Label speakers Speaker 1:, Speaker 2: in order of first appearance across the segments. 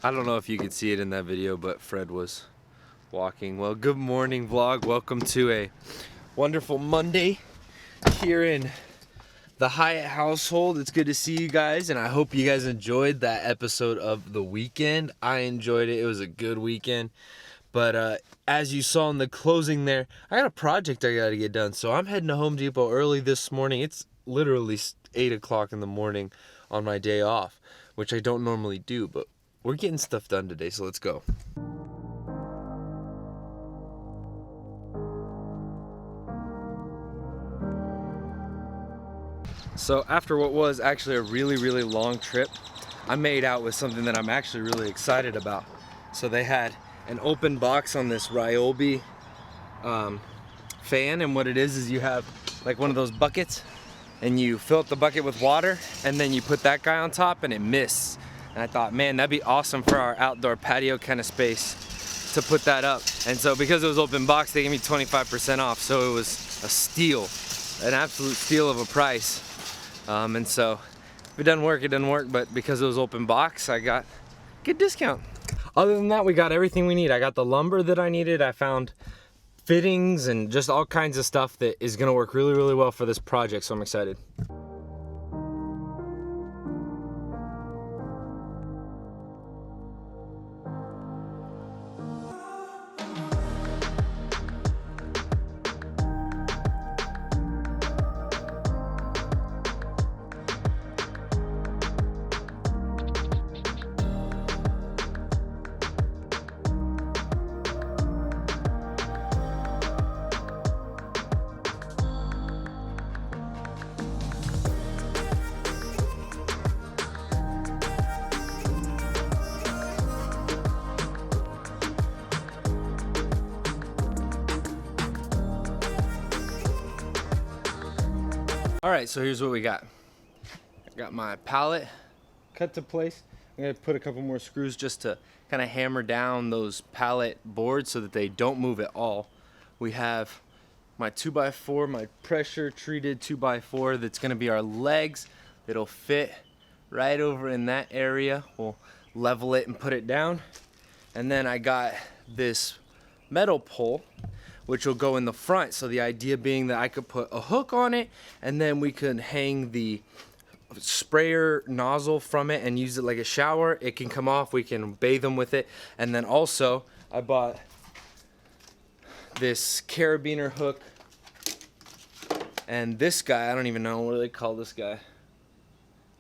Speaker 1: I don't know if you could see it in that video, but Fred was walking. Well, good morning vlog. Welcome to a wonderful Monday here in the Hyatt household. It's good to see you guys, and I hope you guys enjoyed that episode of The Weekend. I enjoyed it. It was a good weekend. But as you saw in the closing there, I got a project I got to get done. So I'm heading to Home Depot early this morning. It's literally 8 o'clock in the morning on my day off, which I don't normally do, but we're getting stuff done today, so let's go. So after what was actually a really long trip, I made out with something that I'm actually really excited about. So they had an open box on this Ryobi fan, and what it is you have like one of those buckets, and you fill up the bucket with water, and then you put that guy on top and it mists. And I thought, man, that'd be awesome for our outdoor patio kind of space to put that up. And so because it was open box, they gave me 25% off. So it was a steal, an absolute steal of a price. And so if it doesn't work, it doesn't work. But because it was open box, I got a good discount. Other than that, we got everything we need. I got the lumber that I needed. I found fittings and just all kinds of stuff that is gonna work really well for this project. So I'm excited. All right, so here's what we got. I got my pallet cut to place. I'm gonna put a couple more screws just to kind of hammer down those pallet boards so that they don't move at all. We have my 2x4, my pressure treated 2x4 that's gonna be our legs. It'll fit right over in that area. We'll level it and put it down. And then I got this metal pole which will go in the front. So the idea being that I could put a hook on it, and then we could hang the sprayer nozzle from it and use it like a shower. It can come off, we can bathe them with it. And then also I bought this carabiner hook, and this guy, I don't even know what do they call this guy,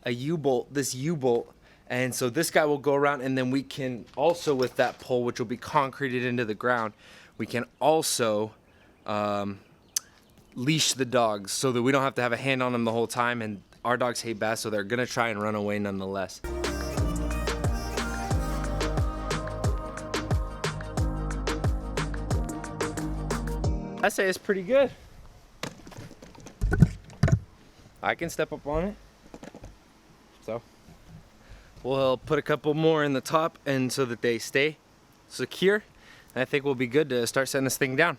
Speaker 1: a U-bolt, this U-bolt. And so this guy will go around, and then we can also, with that pole, which will be concreted into the ground, we can also leash the dogs so that we don't have to have a hand on them the whole time. And our dogs hate bass, so they're gonna try and run away nonetheless. I say it's pretty good. I can step up on it. So we'll put a couple more in the top, and so that they stay secure. And I think we'll be good to start setting this thing down.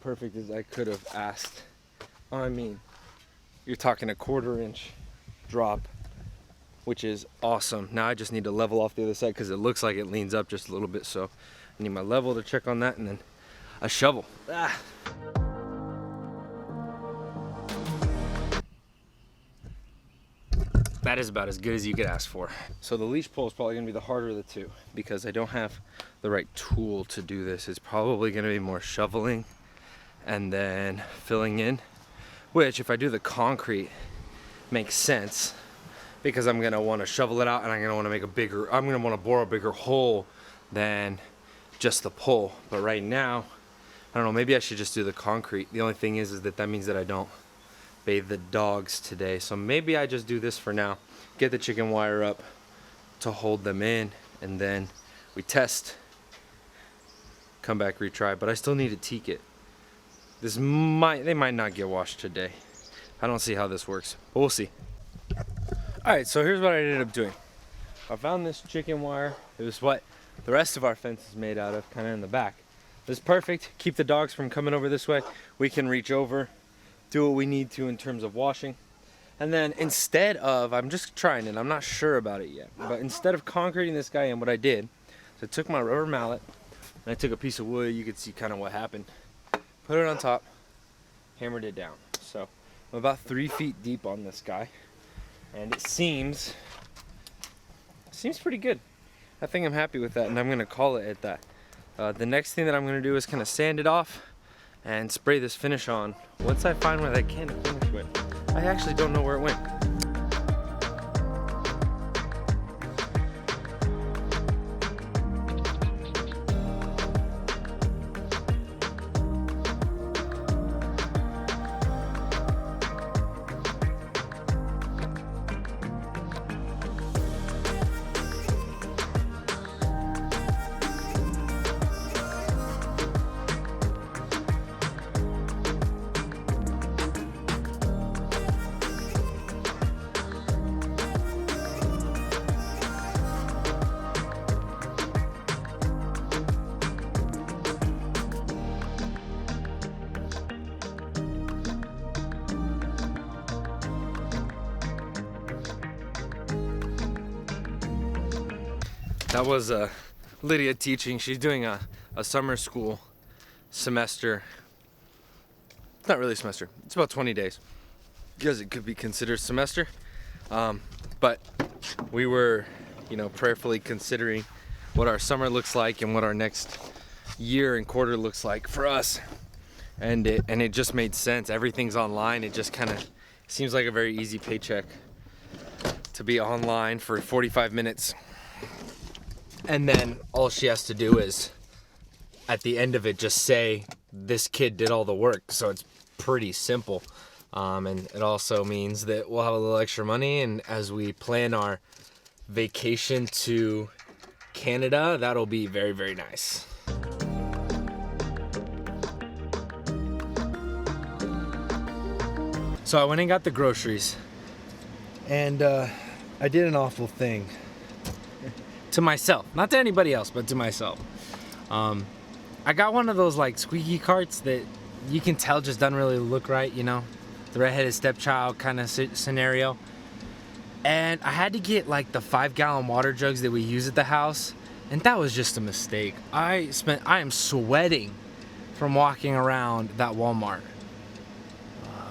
Speaker 1: Perfect as I could have asked. I mean, you're talking a 1/4 inch drop, which is awesome. Now I just need to level off the other side because it looks like it leans up just a little bit. So I need my level to check on that, and then a shovel. That is about as good as you could ask for. So the leash pole is probably gonna be the harder of the two because I don't have the right tool to do this. It's probably gonna be more shoveling and then filling in, which if I do the concrete makes sense, because I'm gonna want to shovel it out, and I'm gonna want to make I'm gonna want to bore a bigger hole than just the pole. But right now, I don't know, maybe I should just do the concrete. The only thing is that means that I don't bathe the dogs today. So maybe I just do this for now, get the chicken wire up to hold them in, and then we test, come back, retry. But I still need to teak it. They might not get washed today. I don't see how this works, but we'll see. All right, so here's what I ended up doing. I found this chicken wire. It was what the rest of our fence is made out of, kind of in the back. This is perfect. Keep the dogs from coming over this way. We can reach over, do what we need to in terms of washing. And then instead of, I'm just trying it, I'm not sure about it yet, but instead of concreting this guy in, what I did is I took my rubber mallet and I took a piece of wood. You could see kind of what happened. Put it on top, hammered it down. So I'm about 3 feet deep on this guy, and it seems pretty good. I think I'm happy with that, and I'm gonna call it at that. The next thing that I'm gonna do is kind of sand it off and spray this finish on once I find what I can to finish with. I actually don't know where it went. That was Lydia teaching. She's doing a summer school semester. It's not really a semester. It's about 20 days because it could be considered semester. But we were, prayerfully considering what our summer looks like and what our next year and quarter looks like for us. And it just made sense. Everything's online. It just kind of seems like a very easy paycheck to be online for 45 minutes. And then all she has to do is, at the end of it, just say, this kid did all the work. So it's pretty simple. And it also means that we'll have a little extra money. And as we plan our vacation to Canada, that'll be very, very nice. So I went and got the groceries. And I did an awful thing. To myself, not to anybody else, but to myself. I got one of those like squeaky carts that you can tell just doesn't really look right, the redheaded stepchild kind of scenario. And I had to get like the 5-gallon water jugs that we use at the house, and that was just a mistake. I am sweating from walking around that Walmart.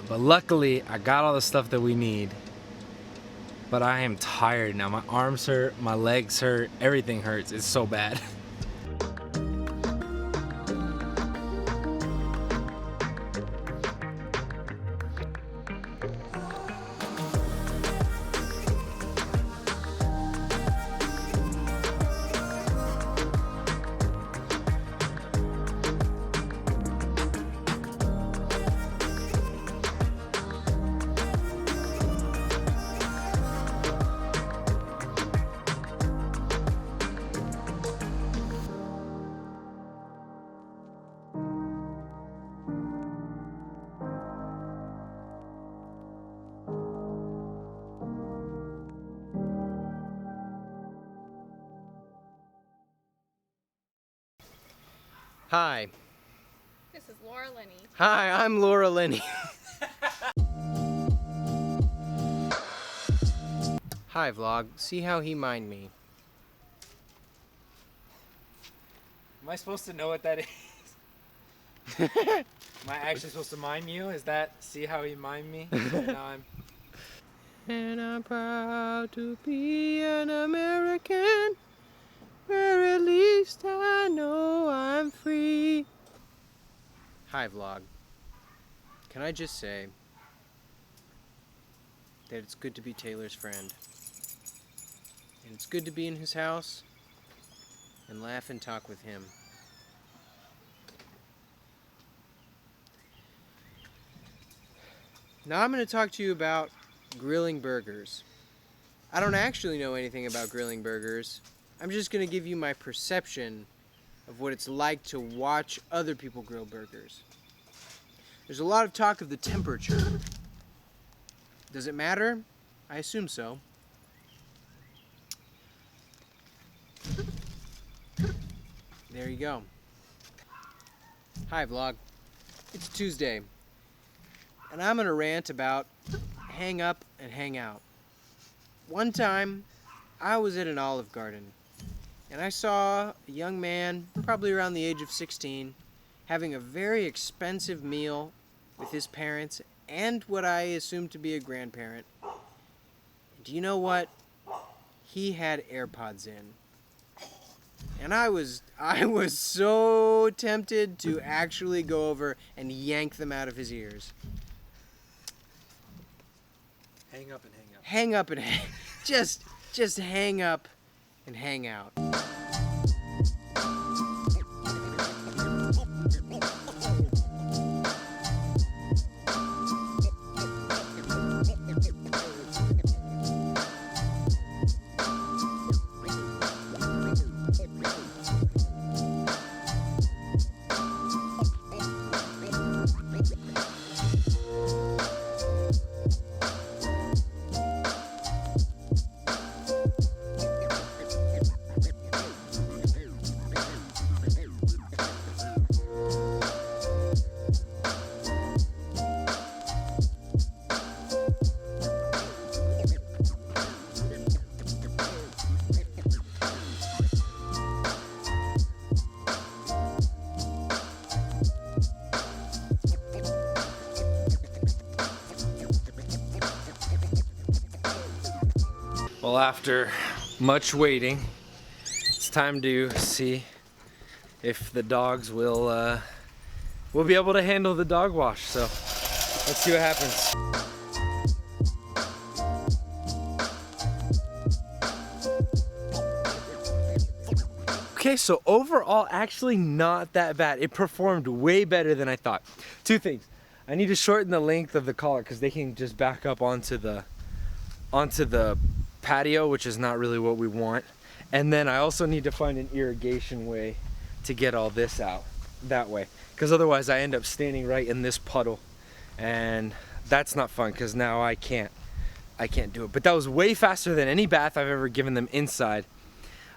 Speaker 1: But luckily, I got all the stuff that we need. But I am tired now. My arms hurt, my legs hurt, everything hurts. It's so bad.
Speaker 2: Hi.
Speaker 3: This is Laura Linney.
Speaker 2: Hi, I'm Laura Linney. Hi, vlog. See how he mined me.
Speaker 4: Am I supposed to know what that is? Am I actually supposed to mime you? Is that see how he mimed me?
Speaker 2: And I'm proud to be an American, where at least I know I'm free. Hi, vlog. Can I just say that it's good to be Taylor's friend. And it's good to be in his house and laugh and talk with him. Now I'm going to talk to you about grilling burgers. I don't actually know anything about grilling burgers. I'm just going to give you my perception of what it's like to watch other people grill burgers. There's a lot of talk of the temperature. Does it matter? I assume so. there you go. Hi, vlog. It's Tuesday, and I'm gonna rant about hang up and hang out. One time, I was at an Olive Garden, and I saw a young man, probably around the age of 16, having a very expensive meal with his parents and what I assumed to be a grandparent. Do you know what? He had AirPods in. And I was so tempted to actually go over and yank them out of his ears.
Speaker 4: Hang up and hang up.
Speaker 2: Hang up and just hang up and hang out.
Speaker 1: Well, after much waiting, it's time to see if the dogs will be able to handle the dog wash. So let's see what happens. Okay, so overall, actually not that bad. It performed way better than I thought. Two things. I need to shorten the length of the collar because they can just back up onto the patio, which is not really what we want. And then I also need to find an irrigation way to get all this out that way, because otherwise I end up standing right in this puddle, and that's not fun because now I can't do it. But that was way faster than any bath I've ever given them inside.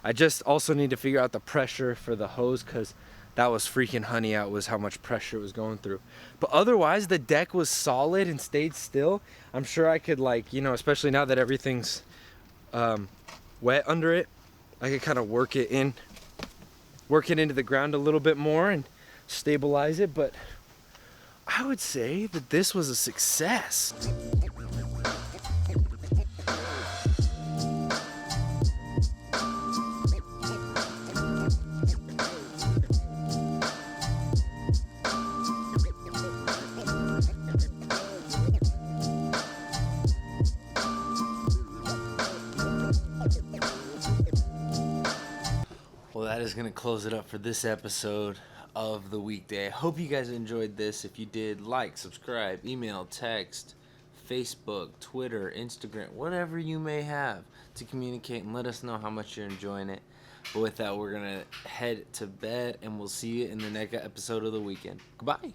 Speaker 1: I just also need to figure out the pressure for the hose, because that was freaking honey out, was how much pressure it was going through. But otherwise the deck was solid and stayed still. I'm sure I could, like, you know, especially now that everything's wet under it, I could kind of work it into the ground a little bit more and stabilize it. But I would say that this was a success. Well, that is going to close it up for this episode of The Weekday. I hope you guys enjoyed this. If you did, like, subscribe, email, text, Facebook, Twitter, Instagram, whatever you may have to communicate and let us know how much you're enjoying it. But with that, we're going to head to bed, and we'll see you in the next episode of The Weekend. Goodbye.